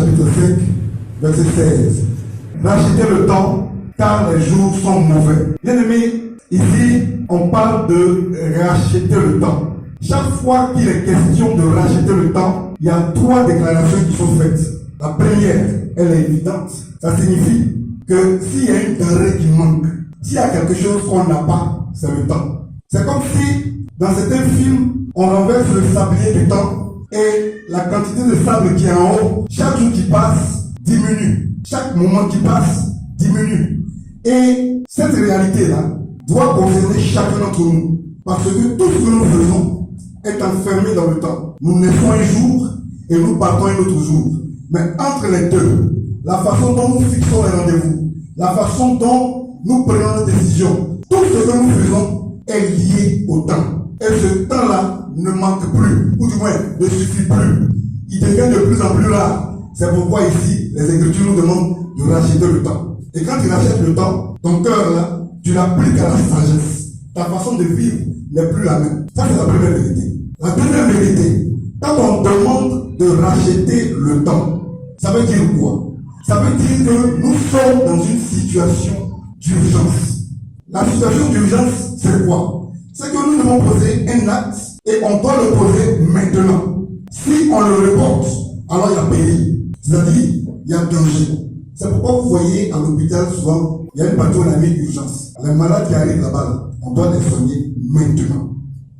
chapitre 5, verset 16. Rachetez le temps, car les jours sont mauvais. Bien aimé, ici, on parle de racheter le temps. Chaque fois qu'il est question de racheter le temps, il y a 3 déclarations qui sont faites. La première, elle est évidente. Ça signifie que s'il y a une denrée qui manque, s'il y a quelque chose qu'on n'a pas, c'est le temps. C'est comme si, dans certains films, on renverse le sablier du temps et la quantité de sable qui est en haut, chaque jour qui passe, diminue. Chaque moment qui passe, diminue. Et cette réalité-là doit concerner chacun d'entre nous. Parce que tout ce que nous faisons est enfermé dans le temps. Nous naissons un jour et nous partons un autre jour. Mais entre les deux, la façon dont nous fixons les rendez-vous, la façon dont nous prenons nos décisions, tout ce que nous faisons est lié au temps. Et ce temps-là ne manque plus, ou du moins ne suffit plus. Il devient de plus en plus rare. C'est pourquoi ici, les Écritures nous demandent de racheter le temps. Et quand tu rachètes le temps, ton cœur là, tu l'appliques à la sagesse. Ta façon de vivre n'est plus la même. Ça, c'est la première vérité. La deuxième vérité, quand on demande de racheter le temps, ça veut dire quoi? Ça veut dire que nous sommes dans une situation d'urgence. La situation d'urgence, c'est quoi? C'est que nous devons poser un acte et on doit le poser maintenant. Si on le reporte, alors il y a péril. C'est-à-dire, il y a danger. C'est pourquoi vous voyez à l'hôpital souvent, il y a une pathologie d'urgence. Les malades qui arrivent là-bas, on doit les soigner maintenant.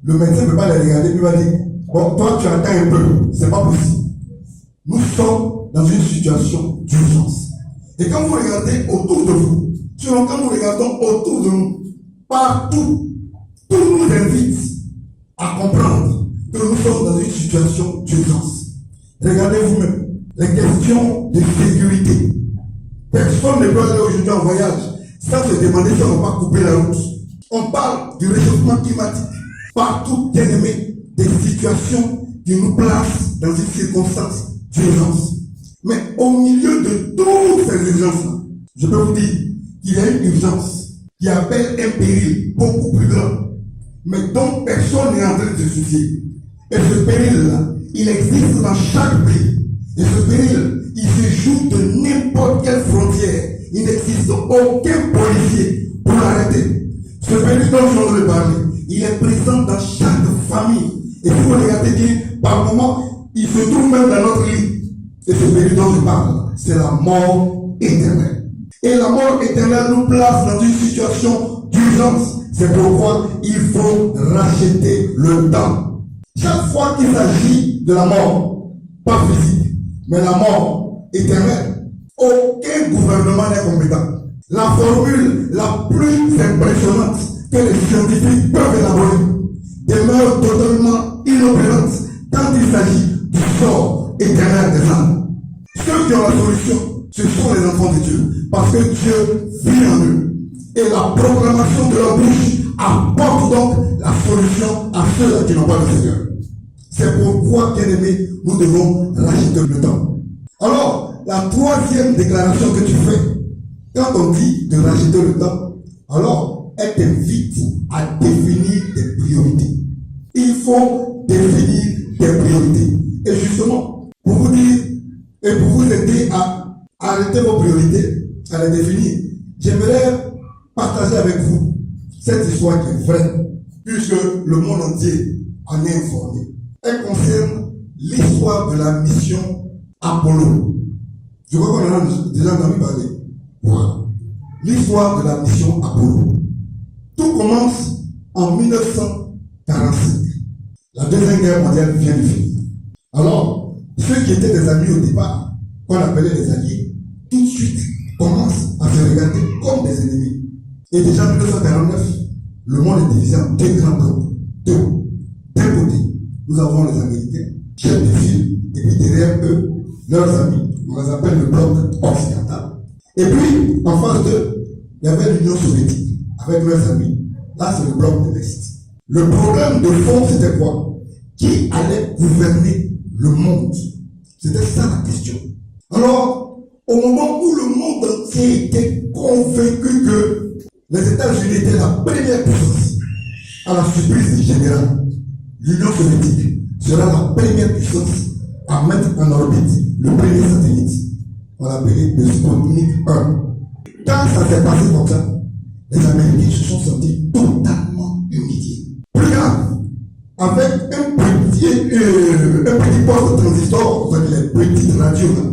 Le médecin ne peut pas les regarder et va dire, bon, toi tu attends un peu. C'est pas possible. Nous sommes dans une situation d'urgence. Et quand vous regardez autour de vous, quand nous regardons autour de nous, partout, tout nous invite à comprendre que nous sommes dans une situation d'urgence. Regardez vous-même, les questions de sécurité. Personne ne peut aller aujourd'hui en voyage sans se demander si on ne va pas couper la route. On parle du réchauffement climatique. Partout, bien aimé, des situations qui nous placent dans une circonstance d'urgence. Mais au milieu de toutes ces urgences-là, je peux vous dire qu'il y a une urgence qui appelle un péril beaucoup plus grand, mais dont personne n'est en train de se soucier. Et ce péril-là, il existe dans chaque pays. Et ce péril, il se joue de n'importe quelle frontière. Il n'existe aucun policier pour l'arrêter. Ce péril dont je viens de parler, il est présent dans chaque famille. Et si vous regardez bien, par moment, il se trouve même dans notre lit. Et ce péril dont je parle, c'est la mort éternelle. Et la mort éternelle nous place dans une situation d'urgence. C'est pourquoi il faut racheter le temps. Chaque fois qu'il s'agit de la mort, pas physique, mais la mort éternelle, aucun gouvernement n'est compétent. La formule la plus impressionnante que les scientifiques peuvent élaborer demeure totalement inopérante quand il s'agit du sort éternel des âmes. Ceux qui ont la solution, ce sont les enfants de Dieu, parce que Dieu vit en eux. Et la proclamation de leur bouche apporte donc la solution à ceux qui n'ont pas le Seigneur. C'est pourquoi, bien aimé, nous devons racheter le temps. Alors, la troisième déclaration que tu fais, quand on dit de racheter le temps, alors, elle t'invite à définir des priorités. Il faut définir des priorités. Et justement, pour vous dire, et pour vous aider à arrêter vos priorités, à les définir, j'aimerais partager avec vous cette histoire qui est vraie, puisque le monde entier en est informé. Elle concerne l'histoire de la mission Apollo. Je crois qu'on en a déjà entendu parler. Voilà. L'histoire de la mission Apollo. Tout commence en 1945. La Deuxième Guerre mondiale vient de finir. Alors, ceux qui étaient des amis au départ, qu'on appelait les alliés, tout de suite commencent à se regarder comme des ennemis. Et déjà en 1949, le monde est divisé en deux grands groupes. D'un côté, nous avons les Américains, chefs de file, et puis derrière eux, leurs amis, on les appelle le bloc occidental. Et puis, en face d'eux, il y avait l'Union soviétique, avec leurs amis. Là, c'est le bloc de l'Est. Le problème de fond, c'était quoi? Qui allait gouverner le monde? C'était ça la question. Alors, au moment où le monde entier était convaincu que les États-Unis étaient la première puissance, à la surprise générale, l'Union soviétique sera la première puissance à mettre en orbite le premier satellite. On l'a appelé le Sputnik 1. Quand ça s'est passé comme ça, les Américains se sont sentis totalement humiliés. Plus grave, avec un petit poste de transistor, enfin les petites radios là,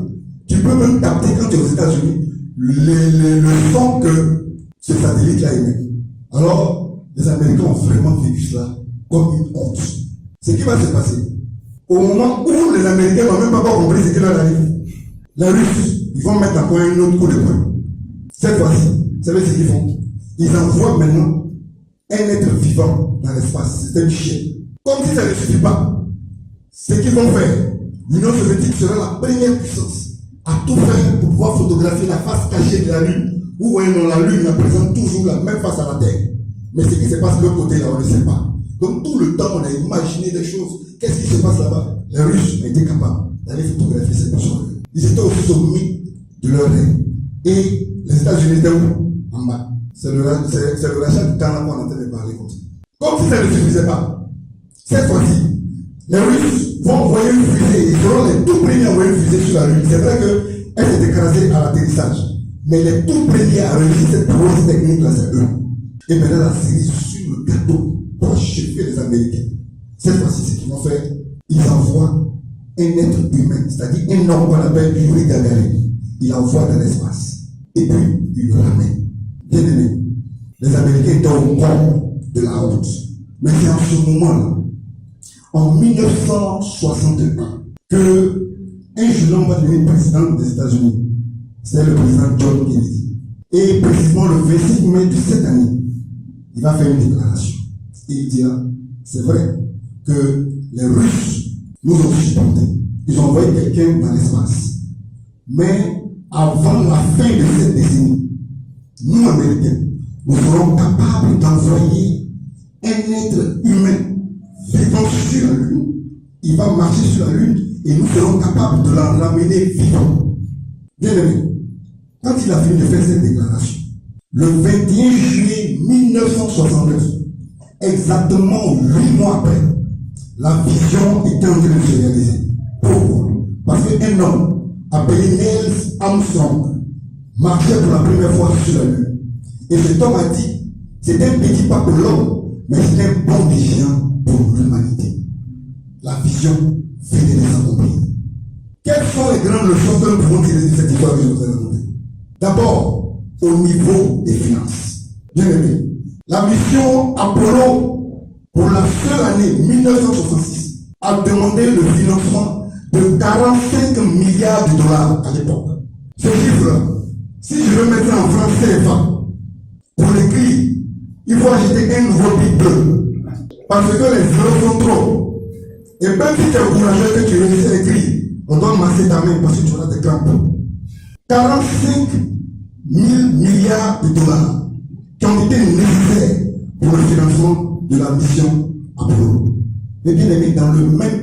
tu peux même capter quand tu es aux États-Unis le son que ce satellite-là émet. Alors, les Américains ont vraiment vécu cela comme une honte. Ce qui va se passer, au moment où les Américains n'ont même pas compris ce qui leur arrive, les Russes, ils vont mettre encore un autre coup de poing. Cette fois-ci, vous savez ce qu'ils font? Ils envoient maintenant un être vivant dans l'espace. C'est un chien. Comme si ça ne suffit pas, ce qu'ils vont faire, l'Union soviétique sera la première puissance à tout faire pour pouvoir photographier la face cachée de la Lune. Vous voyez, non, la Lune représente toujours la même face à la Terre. Mais ce qui se passe de l'autre côté, là, on ne sait pas. Donc tout le temps, on a imaginé des choses. Qu'est-ce qui se passe là-bas? Les Russes étaient capables d'aller photographier cette personne. Ils étaient au sommet de leur règne. Et les États-Unis étaient où? En bas. C'est le rachat du temps là qu'on est en train de parler comme ça. Comme si ça ne suffisait pas. Cette fois-ci, les Russes vont envoyer une fusée. Ils seront les tout premiers à envoyer une fusée sur la Lune. C'est vrai qu'elle s'est écrasée à l'atterrissage. Mais les tout premiers à réussir cette grosse technique-là, c'est eux. Et maintenant, la série sur le gâteau pour achever les Américains. Cette fois-ci, ce qu'ils vont faire, ils envoient un être humain, c'est-à-dire un homme qu'on appelle Yuri Gagarin. Il l'envoie dans l'espace. Et puis, il le ramène. Bien aimé, les Américains étaient au bord de la honte. Mais c'est en ce moment-là, en 1961, que un jeune homme va devenir président des États-Unis. C'est le président John Kennedy. Et précisément le 26 mai de cette année, il va faire une déclaration. Et il dira, c'est vrai que les Russes nous ont supportés. Ils ont envoyé quelqu'un dans l'espace. Mais avant la fin de cette décennie, nous, Américains, nous serons capables d'envoyer un être humain vivant sur la Lune. Il va marcher sur la Lune et nous serons capables de l'amener vivant. Bien aimé, quand il a fini de faire cette déclaration, le 21 juillet 1969, exactement 8 mois après, la vision était en train de se réaliser. Pourquoi? Parce qu'un homme appelé Neil Armstrong marchait pour la première fois sur la Lune. Et cet homme a dit, c'est un petit pas pour l'homme, mais c'est un bon décision pour l'humanité. La vision venait de s'accomplir. Quelles sont les grandes leçons que nous pouvons tirer de cette histoire que je vous ai racontée? D'abord, au niveau des finances. Bien aimé, la mission Apollo, pour la seule année 1966, a demandé le financement de 45 milliards de dollars à l'époque. Ce chiffre-là, si je le mettais en francs CFA, pour l'écrire, il faut acheter un nouveau bic bleu. Parce que les zéros sont trop. Et même si tu es encouragé que tu réussisses à écrire, on doit masser ta main parce que tu auras des crampes. 45 000 milliards de dollars qui ont été nécessaires pour le financement de la mission Apollo. Mais bien aimé, dans le même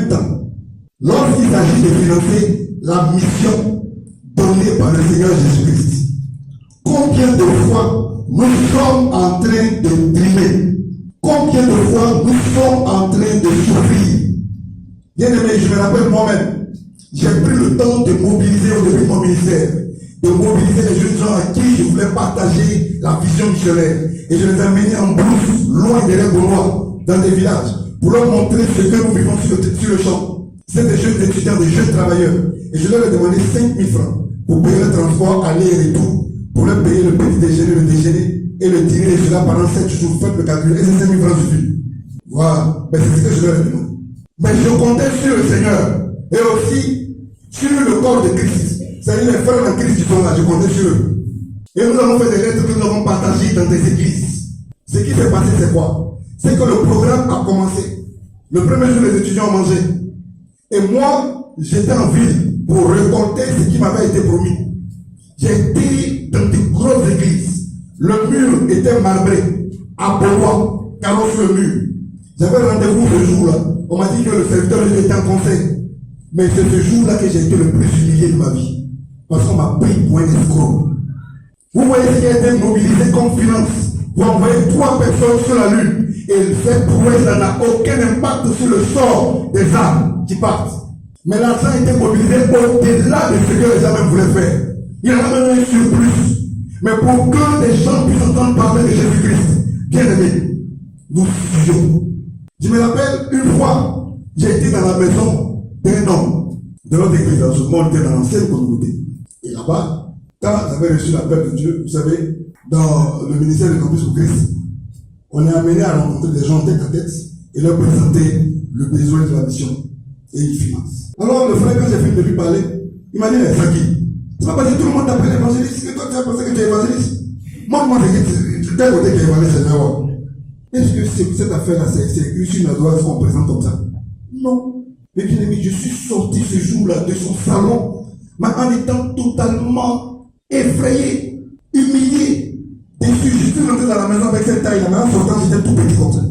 temps, lorsqu'il s'agit de financer la mission donnée par le Seigneur Jésus-Christ, combien de fois nous sommes en train de trimer? Combien de fois nous sommes en train de souffrir? Bien aimé, je me rappelle moi-même, j'ai pris le temps de mobiliser au début de mon ministère, de mobiliser les jeunes gens à qui je voulais partager la vision missionnaire. Et je les ai amenés en brousse, loin des Gaulois, dans des villages, pour leur montrer ce que nous vivons sur le champ. C'est des jeunes étudiants, des jeunes travailleurs. Et je leur ai demandé 5 000 francs pour payer le transport, aller et retour, pour leur payer le petit déjeuner, le déjeuner, et le dîner, et cela pendant 7 jours. Faites le calcul, et c'est 5 000 francs suffisent. Voilà, mais c'est ce que je leur ai demandé. Mais je comptais sur le Seigneur, et aussi sur le corps de Christ. C'est-à-dire les frères en Christ qui sont là, je comptais sur eux. Et nous avons fait des lettres que nous avons partagées dans des églises. Ce qui s'est passé, c'est quoi? C'est que le programme a commencé. Le premier jour, les étudiants ont mangé. Et moi, j'étais en ville pour récolter ce qui m'avait été promis. J'ai été dans de grosses églises. Le mur était marbré, à bois, carreau sur le mur. J'avais rendez-vous ce jour-là. On m'a dit que le serviteur était en conseil. Mais c'est ce jour-là que j'ai été le plus humilié de ma vie. Parce qu'on m'a pris pour un escroc. Vous voyez ce qui a été mobilisé comme finance pour envoyer 3 personnes sur la Lune. Et cette prouesse n'a aucun impact sur le sort des âmes qui partent. Mais l'argent était mobilisé au-delà de ce que les gens même voulaient faire. Il y en a même un surplus. Mais pour que les gens puissent entendre parler de Jésus-Christ, bien aimé, nous fusions. Je me rappelle une fois, j'ai été dans la maison d'un homme de notre église, dans ce monde, était dans l'ancienne communauté. Et là-bas, quand j'avais reçu l'appel de Dieu, vous savez, dans le ministère de Campus pour Christ, on est amené à rencontrer des gens tête à tête et leur présenter le besoin de la mission. Et ils financent. Alors le frère, quand j'ai fini de lui parler, il m'a dit, mais c'est qui? Ça va pas dire tout le monde t'appelle évangéliste, que toi tu as pensé que tu es évangéliste. Moi, c'est quel côté qui est évangéliste, c'est moi. Est-ce que cette affaire-là, c'est une adresse qu'on présente comme ça? Non. Mais bien aimé, je suis sorti ce jour-là de son salon, mais en étant totalement effrayé, humilié, déçu. Je suis rentré dans la maison avec cette taille-là, mais en sortant, j'étais tout petit comme ça.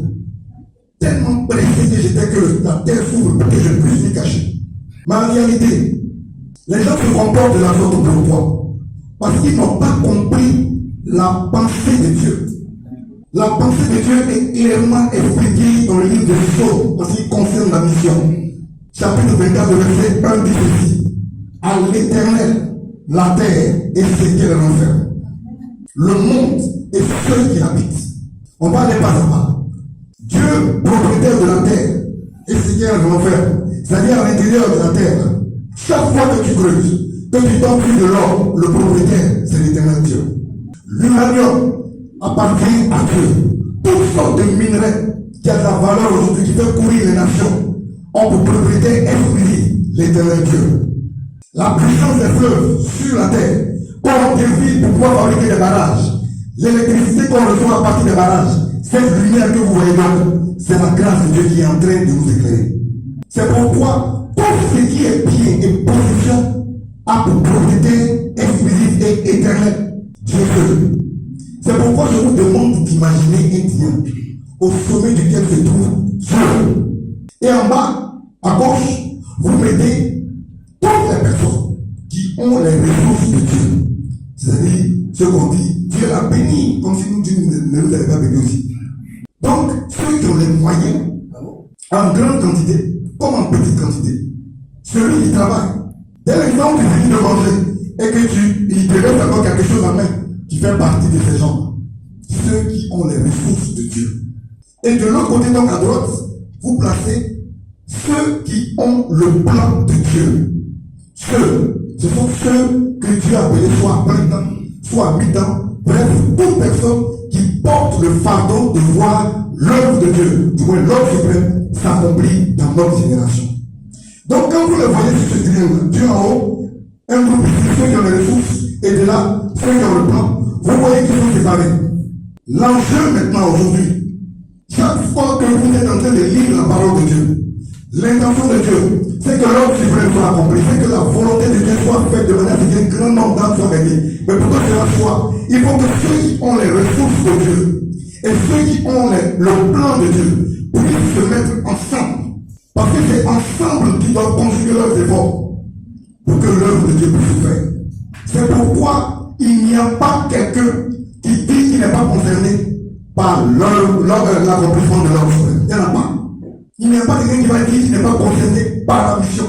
Tellement pressé que j'étais que la terre s'ouvre pour que je puisse m'y cacher. Mais en réalité, les gens se comportent de la sorte pourquoi? Parce qu'ils n'ont pas compris la pensée de Dieu. La pensée de Dieu est clairement expliquée dans le livre de Psaumes en ce qui concerne la mission. Chapitre 24, verset 1 dit ceci. À l'Éternel, la terre et ce qu'elle renferme. Le monde et ceux qui l'habitent. On va aller pas à pas. Dieu, propriétaire de la terre, et ce qu'elle renferme. C'est-à-dire à l'intérieur de la terre. Chaque fois que tu creuses, que tu tombes sur de l'or, le propriétaire, c'est l'Éternel Dieu. L'uranium appartient à Dieu. Toutes sortes de minerais qui ont de la valeur aujourd'hui, qui peuvent courir les nations, ont pour propriétaire exclusive l'Éternel Dieu. La puissance des fleuves sur la terre, qu'on dévie pour pouvoir fabriquer des barrages, l'électricité qu'on reçoit à partir des barrages, cette lumière que vous voyez là, c'est la grâce de Dieu qui est en train de nous éclairer. C'est pourquoi tout ce qui est bien et position a pour propriété exclusive et éternelle Dieu seul. C'est pourquoi je vous demande d'imaginer un diamant au sommet duquel se trouve Dieu. Et en bas, à gauche, vous mettez toutes les personnes qui ont les ressources de Dieu. C'est-à-dire ce qu'on dit, Dieu l'a béni, comme si nous ne nous avait pas béni aussi. Donc, ceux qui ont les moyens, en grande quantité, comme en petite quantité, celui qui travaille, dès l'exemple tu finis de manger, et que il te reste encore quelque chose en main, qui fait partie de ces gens, ceux qui ont les ressources de Dieu. Et de l'autre côté, donc à droite, vous placez ceux qui ont le plan de Dieu. Ce sont ceux que Dieu a appelés soit à plein temps, soit à mi-temps, bref, toute personne qui porte le fardeau de voir l'œuvre de Dieu, du moins l'œuvre suprême, s'accomplit dans notre génération. Donc quand vous le voyez sur ce triangle, Dieu en haut, un groupe ici, ceux qui ont les ressources, et de là, ceux qui ont le plan, vous voyez qu'ils sont séparés. L'enjeu maintenant aujourd'hui, chaque fois que vous êtes en train de lire la parole de Dieu, l'intention de Dieu, c'est que l'ordre suprême soit accompli, c'est que la volonté de Dieu soit faite de manière à ce qu'un grand nombre d'âmes soient gagnées. Mais pour que cela soit, il faut que ceux qui ont les ressources de Dieu et ceux qui ont le plan de Dieu puissent se mettre ensemble. Parce que c'est ensemble qu'ils doivent conjuguer leurs efforts pour que l'œuvre de Dieu puisse se faire. C'est pourquoi il n'y a pas quelqu'un qui dit qu'il n'est pas concerné par l'accomplissement de l'œuvre suprême. Il n'y en a pas. Il n'y a pas quelqu'un qui va dire qu'il n'est pas concerné par la mission.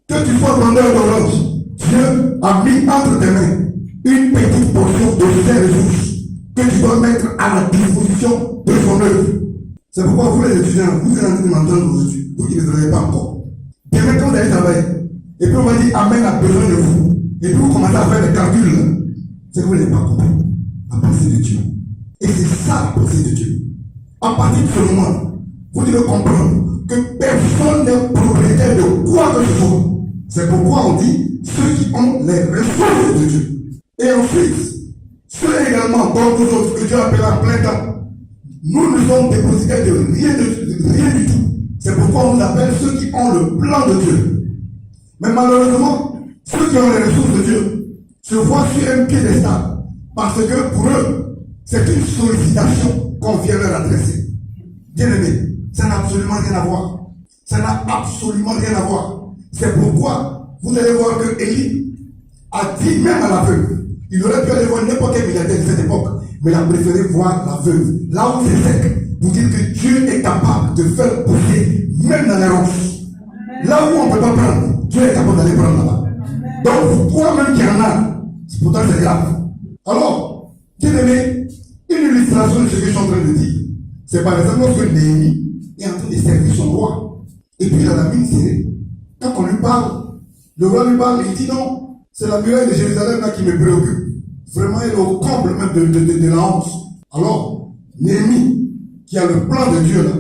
Que tu sois vendeur d'orange, Dieu a mis entre tes mains une petite portion de ses ressources que tu dois mettre à la disposition de son œuvre. C'est pourquoi vous les étudiants, vous êtes en train de m'entendre aujourd'hui, vous qui ne travaillez pas encore. Demain quand vous allez travailler, et puis on va dire Amen a besoin de vous, et puis vous commencez à faire des calculs, c'est que vous n'avez pas compris la pensée de Dieu. Et c'est ça la pensée de Dieu. À partir de ce moment, vous devez comprendre que personne n'est propriétaire de quoi que ce soit. C'est pourquoi on dit ceux qui ont les ressources de Dieu. Et ensuite, ceux également, comme nous autres, que Dieu appelle à plein temps, nous ne sommes dépositaires de rien du tout. C'est pourquoi on nous appelle ceux qui ont le plan de Dieu. Mais malheureusement, ceux qui ont les ressources de Dieu se voient sur un piédestal. Parce que pour eux, c'est une sollicitation qu'on vient leur adresser. Bien aimé, ça n'a absolument rien à voir. Ça n'a absolument rien à voir. C'est pourquoi vous allez voir que Élie a dit même à la veuve, il aurait pu aller voir n'importe quel milliardaire de cette époque, mais il a préféré voir la veuve. Là où c'est sec, pour dire que Dieu est capable de faire pousser même dans les roches. Là où on ne peut pas prendre, Dieu Donc vous croyez même qu'il y en a. Pourtant c'est grave. Alors, bien aimé, une illustration de ce que je suis en train de dire. C'est par exemple lorsque Néhémie est en train de servir son roi. Et puis il a la mine serrée. Quand on lui parle, le roi lui parle et il dit non, c'est la muraille de Jérusalem là qui me préoccupe. Vraiment, il est au comble même de la honte. Alors, Néhémie, qui a le plan de Dieu là,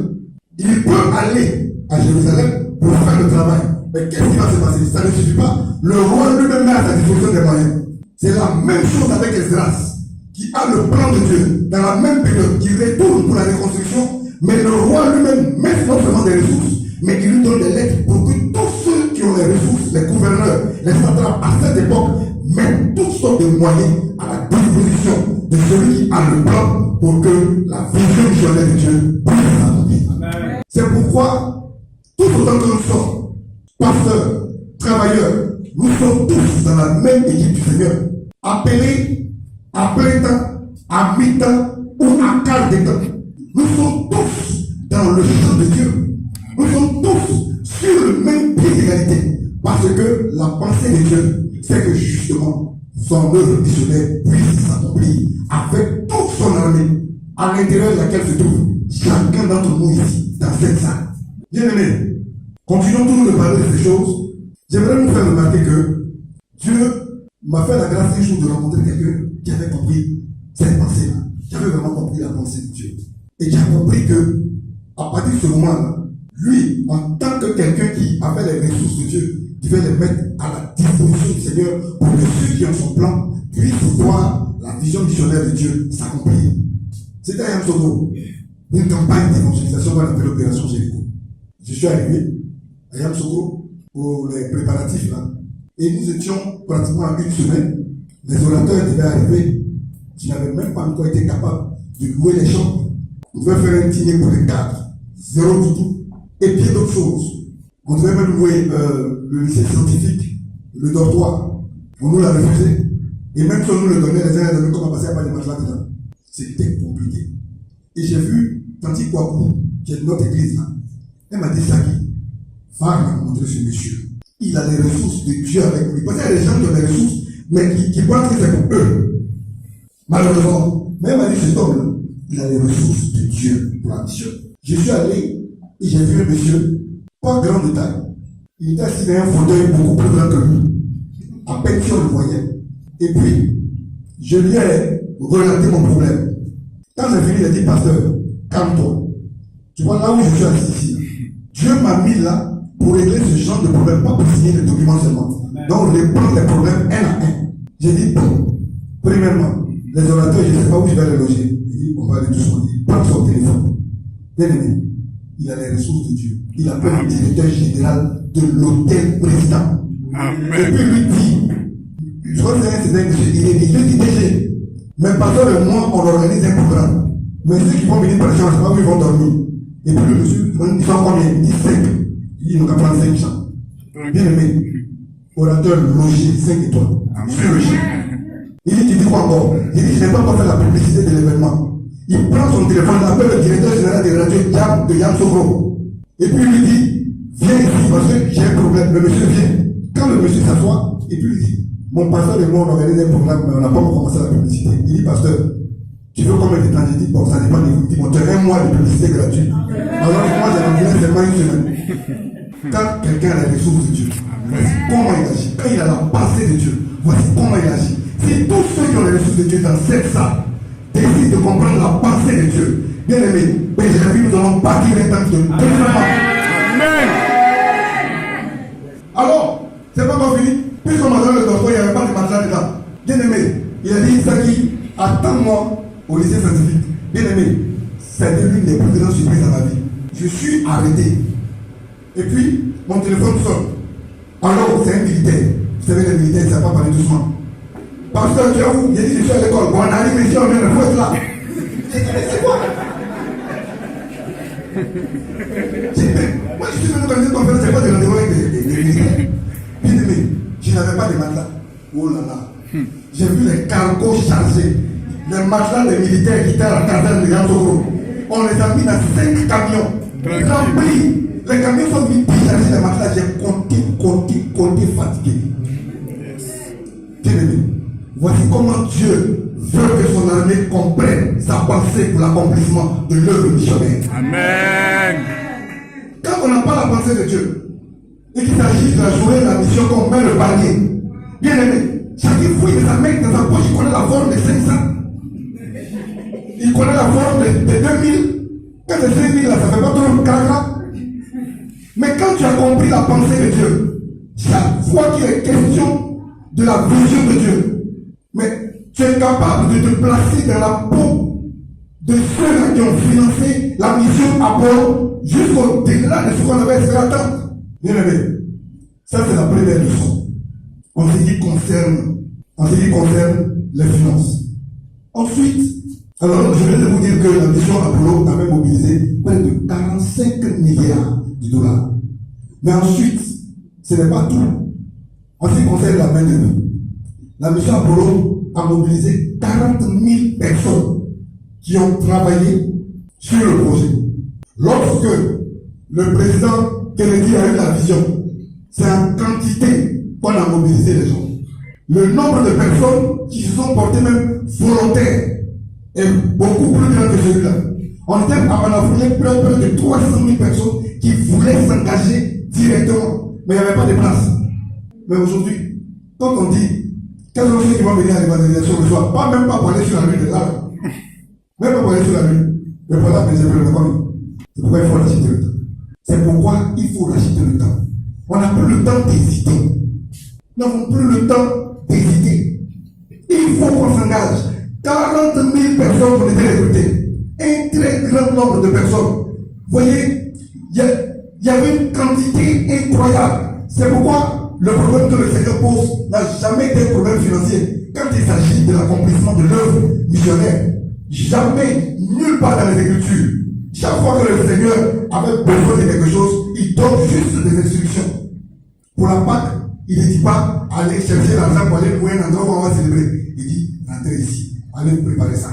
il peut aller à Jérusalem pour faire le travail. Mais qu'est-ce qui va se passer? Ça ne suffit pas. Le roi lui-même met à sa disposition des moyens. C'est la même chose avec Esdras, qui a le plan de Dieu, dans la même période, qui retourne pour la reconstruction, mais le roi lui-même met non seulement des ressources, mais il lui donne des lettres pour que tous ceux qui ont les ressources, les gouverneurs, les satrapes, à cette époque, mettent toutes sortes de moyens à la disposition de celui qui a le plan pour que la vision missionnaire de Dieu puisse s'accomplir. C'est pourquoi, tout autant que nous sommes, pasteurs, travailleurs, nous sommes tous dans la même équipe du Seigneur, appelés à plein temps, à mi-temps ou à quart de temps. Nous sommes tous dans le champ de Dieu. Nous sommes tous sur le même pied d'égalité. Parce que la pensée de Dieu, c'est que justement, son œuvre missionnaire puisse s'accomplir avec toute son armée, à l'intérieur de laquelle se trouve chacun d'entre nous ici, dans cette salle. Bien aimé, continuons toujours de parler de ces choses. J'aimerais vous faire remarquer que Dieu m'a fait la grâce un jour de rencontrer quelqu'un qui avait compris cette pensée-là, qui avait vraiment compris la pensée de Dieu. Et qui a compris que, à partir de ce moment-là, lui, en tant que quelqu'un qui avait les ressources de Dieu, devait les mettre à la disposition du Seigneur pour que ceux qui ont son plan puissent voir la vision missionnaire de Dieu s'accomplir. C'était à Yamsogo, une campagne d'évangélisation qu'on appelle l'opération Jéricho. Je suis arrivé à Yamsogo pour les préparatifs là, et nous étions pratiquement à une semaine. Les orateurs devaient arriver, qui n'avaient même pas encore été capables de louer les chambres. On devait faire un dîner pour les cadres, zéro du tout. Et bien d'autres choses. On devait même louer le lycée scientifique, le dortoir. On nous l'a refusé. Et même si on nous le donnait, les uns et les autres, comme on passait à pas de matelas dedans. C'était compliqué. Et j'ai vu Tanti Kwaku, qui est de notre église là. Elle m'a dit, Saki, va rencontrer ce monsieur. Il a les ressources de Dieu avec lui. Parce qu'il y a des gens qui ont des ressources, mais qui pensent que c'est pour eux. Malheureusement. Mais elle m'a dit, cet homme-là, il a les ressources de Dieu pour la mission. Je suis allé et j'ai vu un monsieur, pas grand détail. Il était assis dans un fauteuil beaucoup plus grand que lui. À peine si on le voyait. Et puis, je lui ai relaté mon problème. Quand j'ai fini, il a dit, pasteur, calme-toi. Tu vois, là où je suis assis ici, Dieu m'a mis là pour régler ce genre de problème, pas pour signer les documents seulement. Donc, je vais prendre les problèmes un à un. J'ai dit, bon, premièrement, les orateurs, je ne sais pas où je vais les loger. Il dit, on va aller doucement. Il prend son téléphone. Bien aimé, il a les ressources de Dieu. Il appelle le directeur général de l'hôtel président. Amen. Et puis lui dit, je crois que c'est un monsieur, il dit DG, mais pasteur et moi, on organise un programme. Mais ceux qui vont venir par chambre, je ne sais pas où ils vont dormir. Et puis le monsieur, il sont combien? Il dit 5. Il dit, nous allons prendre 5 chambres. Bien aimé, orateur logé, 5 étoiles. Sur le chien. Il dit, tu dis quoi encore? Il dit, je n'ai pas encore fait la publicité de l'événement. Il prend son téléphone, il appelle le directeur général des radios de Yamsogo. Et puis il lui dit, viens ici parce que j'ai un problème. Le monsieur vient. Quand le monsieur s'assoit, et puis il dit, mon pasteur et moi on organise un programme, mais on n'a pas encore commencé la publicité. Il dit, pasteur, tu veux combien de temps? J'ai dit, bon, ça dépend de vous. Il dit, bon, tu as un mois de publicité gratuite. Alors que moi, j'ai organisé seulement une semaine. Quand quelqu'un a les ressources de Dieu, voici comment il agit. Quand il a la pensée de Dieu, voici comment il agit. Si tous ceux qui ont les ressources de Dieu dans cette salle décident de comprendre la pensée de Dieu, bien aimé, nous allons bâtir un temps de développement. Amen. Alors, c'est pas encore fini. Puisqu'on m'a donné le docteur, il n'y avait pas de matelas dedans. Bien aimé, il a dit, Saki, attends-moi au lycée scientifique. Bien aimé, c'était l'une des plus grandes surprises dans ma vie. Je suis arrêté. Et puis, mon téléphone sonne. Alors, c'est un militaire. Vous savez, les militaires, ils ne savent pas parler doucement. Pasteur, tu es où? Il a dit, je suis à l'école. Bon, on arrive ici, on vient de faut être là. J'ai dit, mais c'est quoi? Moi, je suis venu dans une conférence, c'est pas de rendez-vous avec des militaires. Bien aimé, je n'avais pas de matelas. Oh là là. J'ai vu les cargos chargés. Les matelas des militaires qui étaient à la caserne de Yamsogo. On les a mis dans 5 camions. Remplis. Les camions sont venus décharger les matelas. J'ai compté, fatigué. Bien-aimé, voici comment Dieu veut que son armée comprenne sa pensée pour l'accomplissement de l'œuvre missionnaire. Amen. Quand on n'a pas la pensée de Dieu, et qu'il s'agit de la journée de la mission qu'on met le panier, bien-aimé, chacun fouille de sa main dans sa poche, il connaît la forme de 500. Il connaît la forme de 2000. Quand c'est 5000 là, ça ne fait pas trop caca. Mais quand tu as compris la pensée de Dieu, chaque fois qu'il est question de la vision de Dieu, mais tu es capable de te placer dans la peau de ceux qui ont financé la mission Apollo jusqu'au-delà de ce qu'on avait espéré attendre. Bien aimé, ça c'est la première leçon en ce qui concerne les finances. Ensuite, alors je viens de vous dire que la mission Apollo avait mobilisé près de 45 milliards de dollars. Mais ensuite, ce n'est pas tout. En ce qui concerne la main-d'œuvre, la mission Apollo a mobilisé 40 000 personnes qui ont travaillé sur le projet. Lorsque le président Kennedy a eu la vision, c'est en quantité qu'on a mobilisé les gens. Le nombre de personnes qui se sont portées même volontaires est beaucoup plus grand que celui-là. On était en Afrique près de 300 000 personnes qui voulaient s'engager directement, mais il n'y avait pas de place. Mais aujourd'hui, quand on dit, quels sont ceux qui vont venir à l'évangélisation le soir, même pas pour aller sur la lune de là, même pas pour aller sur la lune, mais pour la préserver le temps. C'est pourquoi il faut racheter le temps. C'est pourquoi il faut racheter le temps. On n'a plus le temps d'hésiter. Nous n'avons plus le temps d'hésiter. Il faut qu'on s'engage. 40 000 personnes ont été recrutées. Un très grand nombre de personnes. Vous voyez, il y avait une quantité incroyable. C'est pourquoi le problème que le Seigneur pose n'a jamais été un problème financier. Quand il s'agit de l'accomplissement de l'œuvre missionnaire, jamais, nulle part dans les Écritures, chaque fois que le Seigneur avait besoin de quelque chose, il donne juste des instructions. Pour la Pâque, il ne dit pas aller chercher l'argent pour aller louer un endroit où on va célébrer. Il dit rentrez ici, allez vous préparer ça.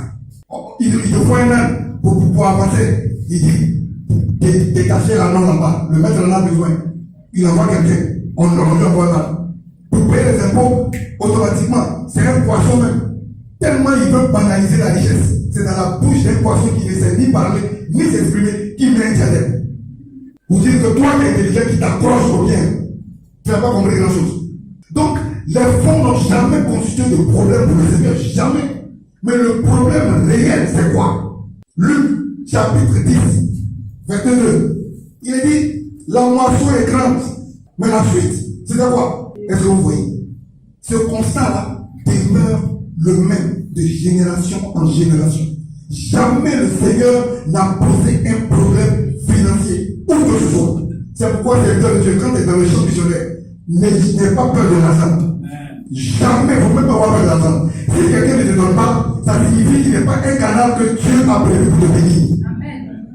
Il te faut un âne pour pouvoir avancer. Il dit détacher l'âne là-bas, le maître en a besoin. Il envoie quelqu'un, on lui envoie là. Pour payer les impôts, automatiquement, c'est un poisson même. Tellement il veut banaliser la richesse. C'est dans la bouche d'un poisson qui ne sait ni parler, ni s'exprimer, qui met un diadème. Vous dites que toi qui es intelligent, qui t'accroche au bien, tu n'as pas compris grand chose. Donc, les fonds n'ont jamais constitué de problème pour le Seigneur, jamais. Mais le problème réel, c'est quoi? Luc, chapitre 10, verset 2. Il est dit, la moisson est grande, mais la suite, c'est quoi? Est-ce que vous voyez? Ce constat-là demeure le même de génération en génération. Jamais le Seigneur n'a posé un problème financier, où que ce soit. C'est pourquoi c'est le Dieu, quand tu es dans le champ missionnaire, n'ayez pas peur de l'argent. Jamais, il ne faut même pas avoir peur de l'argent. Si quelqu'un ne te donne pas, ça signifie qu'il n'est pas un canal que Dieu a prévu pour te bénir.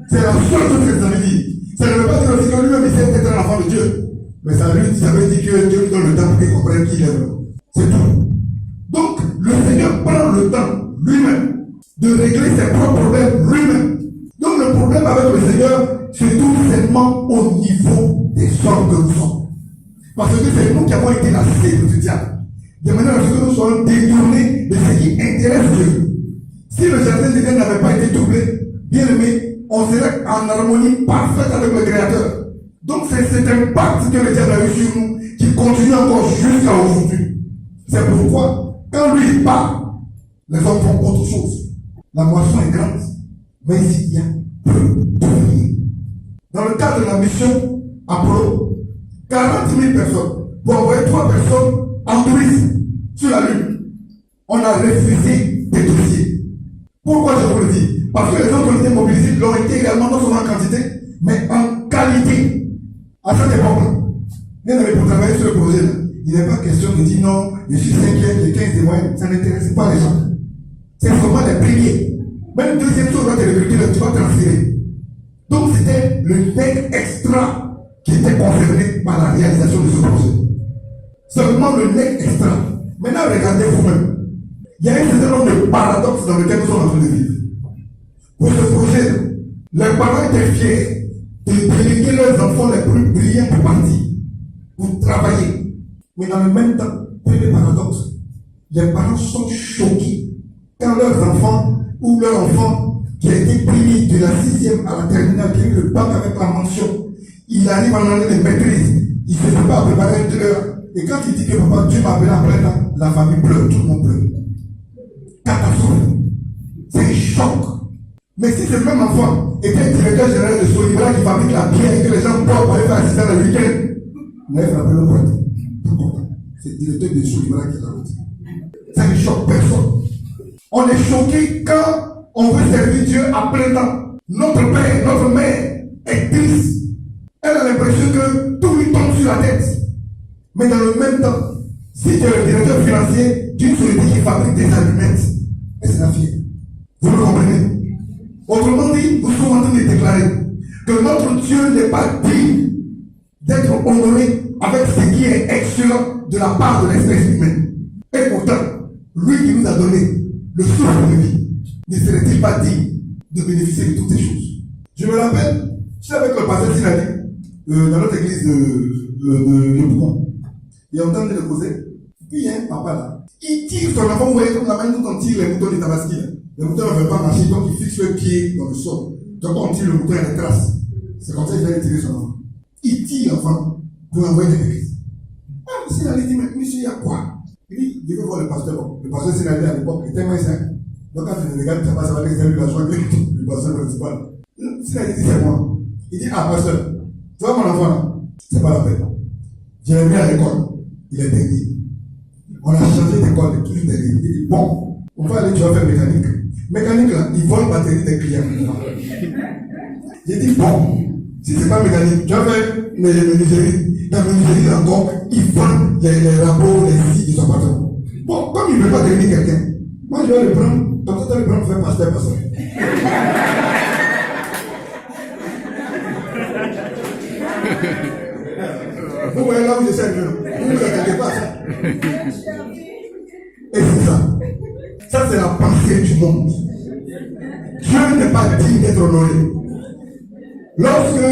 C'est la seule chose que ça veut dire. Ça ne veut pas dire aussi que lui-même il sait être un enfant de Dieu. Mais ça veut dire que Dieu lui donne le temps pour qu'il comprenne qui il est. C'est tout. Donc, le Seigneur prend le temps lui-même de régler ses propres problèmes lui-même. Donc, le problème avec le Seigneur, c'est tout seulement au niveau des hommes que nous sommes. Parce que c'est nous qui avons été la cible du diable. De manière à ce que nous soyons détournés de ce qui intéresse Dieu. Si le jardin d'Éden n'avait pas été doublé, bien aimé, on serait en harmonie parfaite avec le Créateur. Donc, c'est cet impact que le diable a eu sur nous qui continue encore jusqu'à aujourd'hui. C'est pourquoi, quand lui il part, les hommes font autre chose. La moisson est grande, mais il y a peu d'ouvriers. Dans le cadre de la mission Apollo, 40 000 personnes pour envoyer 3 personnes en tourisme sur la Lune. On a refusé des dossiers. Pourquoi je vous le dis? Parce que les gens qui ont été mobilisés l'ont été également non seulement en quantité, mais en qualité. À cette époque-là, bien aimé, pour travailler sur le projet, il n'est pas question de dire non, je suis 5e, j'ai 15 témoins, ça n'intéresse pas les gens. C'est vraiment les premiers. Même deuxième chose, quand tu es recruté, tu vas transférer. Donc c'était le nec extra qui était concerné par la réalisation de ce projet. Seulement le nec extra. Maintenant, regardez vous-même. Il y a un certain nombre de paradoxes dans lesquels nous sommes en train de vivre. Pour ce projet, les parents étaient fiers de déléguer leurs enfants les plus brillants pour partir, pour travailler. Mais dans le même temps, premier paradoxe, les parents sont choqués quand leurs enfants ou leur enfant qui a été pris de la 6e à la terminale, qui a eu le bac avec la mention, il arrive en année de maîtrise, il ne se fait pas préparer 2 heures. Et quand il dit que papa, Dieu m'a appelé après là, la famille pleure, tout le monde pleure. Catastrophe. C'est un choc. Mais si ce même enfant était directeur général de Solibra qui fabrique la bière et que les gens boivent pour aller faire assistant le week-end, on avait frappé le boîte. C'est le directeur de Solibra qui est là. Ça ne choque personne. On est choqué quand on veut servir Dieu à plein temps. Notre père, notre mère est triste. Elle a l'impression que tout lui tombe sur la tête. Mais dans le même temps, si tu es le directeur financier d'une société qui fabrique des allumettes, elle sera fière. Vous me comprenez? Autrement dit, nous sommes en train de déclarer que notre Dieu n'est pas digne d'être honoré avec ce qui est excellent de la part de l'espèce humaine. Et pourtant, lui qui nous a donné le souffle de vie, ne serait-il pas digne de bénéficier de toutes ces choses? Je me rappelle, je suis avec le pasteur Sinali, dans notre église de Bougon. Il est en train de le causer. Puis il y a un papa là. Il tire son enfant, vous voyez comme la main dont on tire les moutons des tabaski. Les moutons ne veulent pas marcher, donc il fixe le pied dans le sol. Donc on tire le mouton, il y a des traces. C'est comme ça qu'il va tirer son enfant. Il tire l'enfant pour l'envoyer dans l'église. Ah, Sinali dit, mais monsieur, il y a quoi? Il dit, je veux voir le pasteur. Bon, le pasteur Sinali à l'époque était moins simple. Donc quand tu regardes, ça passe avec les élus de la joie, le pasteur principal. Sinali dit, c'est moi. Il dit, ah, pasteur, tu vois mon enfant là? C'est pas la peine. Je l'ai mis à l'école. Il est dernier. On a changé d'école, il est toujours dernier. Il dit, bon, on va aller, tu vas faire mécanique. Mécanique là, il vole la batterie des clients. J'ai dit, bon, si c'est pas mécanique, tu vas faire menuiserie. Dans la menuiserie encore, il vole les rapports, les sites de son patron. Bon, comme il ne veut pas devenir quelqu'un, moi je vais le prendre, comme ça, tu vas le prendre pour faire pasteur personne. Vous voyez là où je sais, vous ne regardez pas ça. Et c'est ça. Ça, c'est la pensée du monde. Dieu n'est pas digne d'être honoré. Lorsque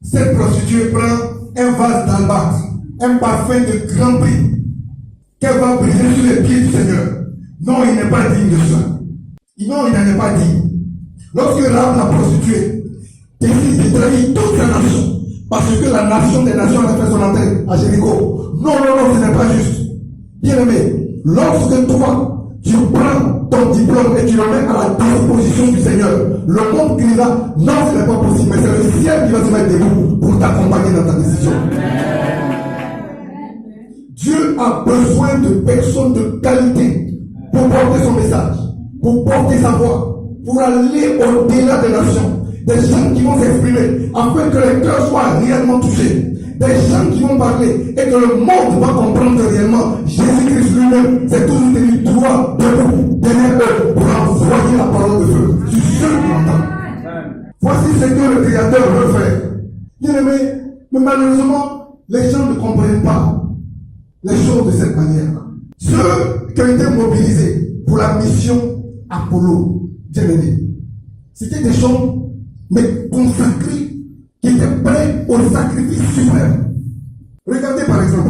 cette prostituée prend un vase d'albâtre, un parfum de grand prix, qu'elle va briser sur les pieds du Seigneur, non, il n'est pas digne de ça. Non, il n'en est pas digne. Lorsque Rahab, la prostituée, décide de trahir toute la nation, parce que la nation des nations a fait son entrée à Jéricho. Non, ce n'est pas juste. Bien aimé, lorsque toi, tu prends ton diplôme et tu le mets à la disposition du Seigneur, le monde criera, non, ce n'est pas possible, mais c'est le ciel qui va se mettre debout pour t'accompagner dans ta décision. Dieu a besoin de personnes de qualité pour porter son message, pour porter sa voix, pour aller au-delà des nations. Des gens qui vont s'exprimer afin que les cœurs soient réellement touchés. Des gens qui vont parler et que le monde va comprendre réellement Jésus-Christ lui-même s'est toujours tenu droit debout derrière eux pour envoyer la parole de feu sur ceux qui entendent. Voici ce que le Créateur veut faire. Bien aimé, mais malheureusement, les gens ne comprennent pas les choses de cette manière. Ceux qui ont été mobilisés pour la mission Apollo, bien aimé, c'était des gens mais consacrés, qui étaient prêts au sacrifice suprême. Regardez par exemple,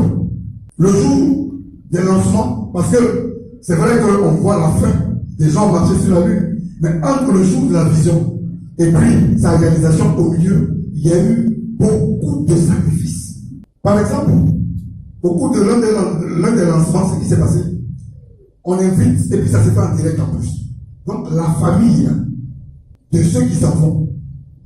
le jour des lancements, parce que c'est vrai qu'on voit la fin, des gens marcher sur la lune, mais entre le jour de la vision et puis sa réalisation au milieu, il y a eu beaucoup de sacrifices. Par exemple, au cours de l'un des lancements, ce qui s'est passé, on invite, et puis ça s'est fait en direct en plus. Donc la famille de ceux qui s'en vont,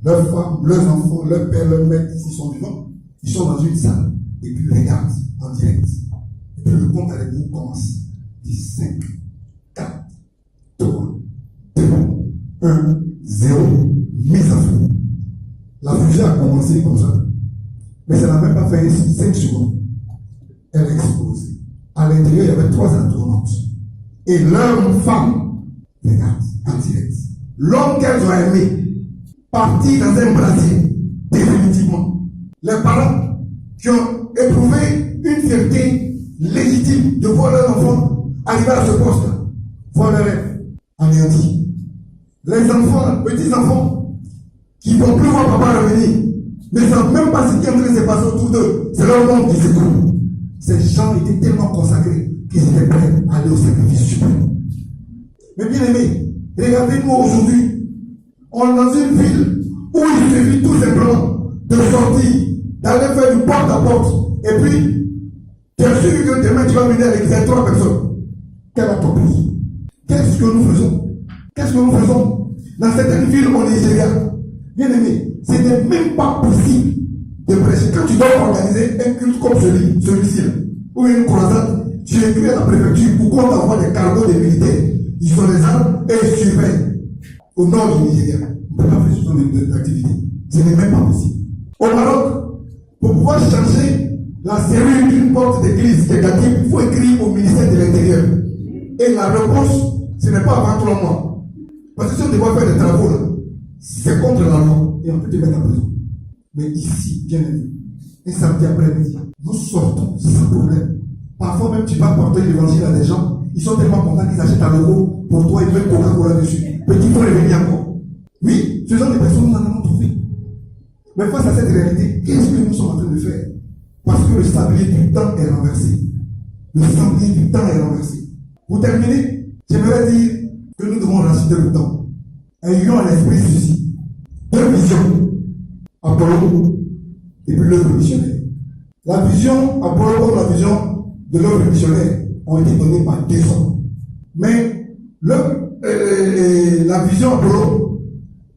leurs femmes, leurs enfants, leurs pères, leurs mères, s'ils sont vivants, ils sont dans une salle, et puis ils regardent en direct. Et puis le compte à l'église commence. 10, 5, 4, 3, 2, 1, 0, mise à feu. La fusée a commencé comme ça. Mais ça n'a même pas fait 5 secondes. Elle a explosé. À l'intérieur, il y avait 3 astronautes. Et leur femme, regarde, en direct. L'homme qu'elles ont aimé, parti dans un brasier, définitivement. Les parents qui ont éprouvé une fierté légitime de voir leur enfant arriver à ce poste-là, voir leur rêve anéanti. Les enfants, petits enfants, qui ne vont plus voir papa revenir, ne savent même pas ce qui est en train de se passer autour d'eux. C'est leur monde qui s'écoule. Ces gens étaient tellement consacrés qu'ils étaient prêts à aller au sacrifice suprême. Mais bien aimés, regardez-nous aujourd'hui. On est dans une ville où il suffit tout simplement de sortir, d'aller faire du porte à porte. Et puis, tu es sûr que demain tu vas venir avec 23 personnes. Quelle entreprise? Qu'est-ce que nous faisons? Qu'est-ce que nous faisons? Dans certaines villes au Nigeria, bien aimé, ce n'est même pas possible de prêcher. Quand tu dois organiser un culte comme celui-ci, ou une croisade, tu écris à la préfecture pourquoi on t'envoie des cargos des militaires. Ils ont des armes et ils surveillent au nord du Nigeria. On ne peut pas faire ce genre d'activité. Ce n'est même pas possible. Au Maroc, pour pouvoir changer la serrure d'une porte d'église négative, il faut écrire au ministère de l'Intérieur. Et la réponse, ce n'est pas avant 3 mois. Parce que si on doit faire des travaux là, c'est contre la loi et on peut te mettre en prison. Mais ici, bien aimé, un samedi après-midi, nous sortons sans problème. Parfois même tu vas porter l'évangile à des gens, ils sont tellement contents qu'ils achètent un logo pour toi et mettent Coca-Cola dessus. Petit faut revenir encore. Oui, ce genre de personnes, nous en avons trouvé. Mais face à cette réalité, qu'est-ce que nous sommes en train de faire? Parce que le sablier du temps est renversé. Le sablier du temps est renversé. Pour terminer, j'aimerais dire que nous devons racheter le temps. Ayons à l'esprit ceci. 2 visions. Apollo et puis l'œuvre missionnaire. La vision Apollo comme la vision de l'œuvre missionnaire ont été données par 2 hommes. Mais la vision Apollo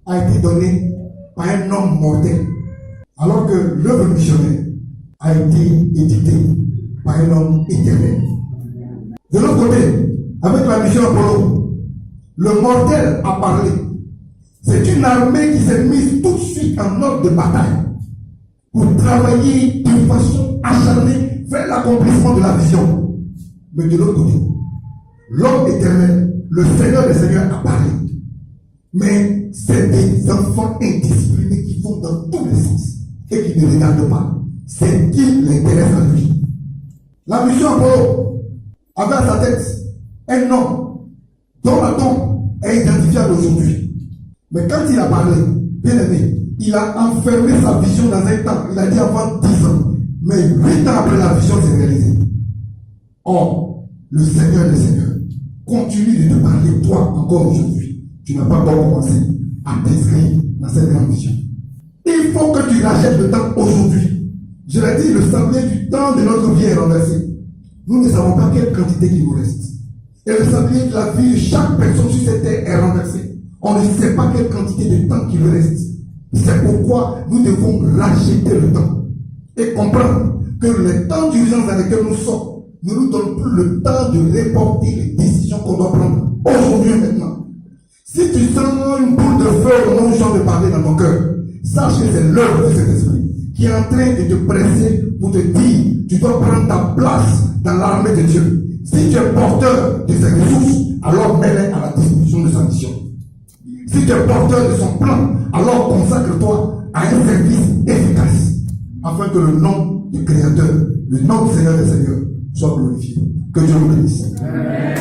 a été donnée par un homme mortel. Alors que l'œuvre missionnaire a été éditée par un homme éternel. De l'autre côté, avec la mission Apollo, le mortel a parlé. C'est une armée qui s'est mise tout de suite en ordre de bataille pour travailler d'une façon acharnée vers l'accomplissement de la vision. Mais de l'autre côté, l'homme éternel, le Seigneur des Seigneurs a parlé. Mais c'est des enfants indisciplinés qui vont dans tous les sens et qui ne regardent pas. C'est qui l'intéresse à lui. La mission Apollo avait à sa tête un homme dont la tombe est identifiable aujourd'hui. Mais quand il a parlé, bien aimé, il a enfermé sa vision dans un temps. Il a dit avant 10 ans. Mais 8 ans après, la vision s'est réalisée. Or, le Seigneur des Seigneurs continue de te parler, toi, encore aujourd'hui. Tu n'as pas encore commencé à t'inscrire dans cette grande vision. Il faut que tu rachètes le temps aujourd'hui. Je l'ai dit, le sablier du temps de notre vie est renversé. Nous ne savons pas quelle quantité il nous reste. Et le sablier de la vie de chaque personne sur cette terre est renversé. On ne sait pas quelle quantité de temps qu'il reste. C'est pourquoi nous devons racheter le temps et comprendre que le temps d'urgence dans lequel nous sommes ne nous donne plus le temps de reporter les décisions qu'on doit prendre aujourd'hui et maintenant. Si tu sens une boule de feu au nom de parler dans ton cœur, sache que c'est l'œuvre de cet esprit qui est en train de te presser pour te dire tu dois prendre ta place dans l'armée de Dieu. Si tu es porteur de ses ressources, alors mets-les à la disposition de sa mission. Si tu es porteur de son plan, alors consacre-toi à un service efficace, afin que le nom du Créateur, le nom du Seigneur des Seigneurs, soit glorifié. Que Dieu vous bénisse. Amen.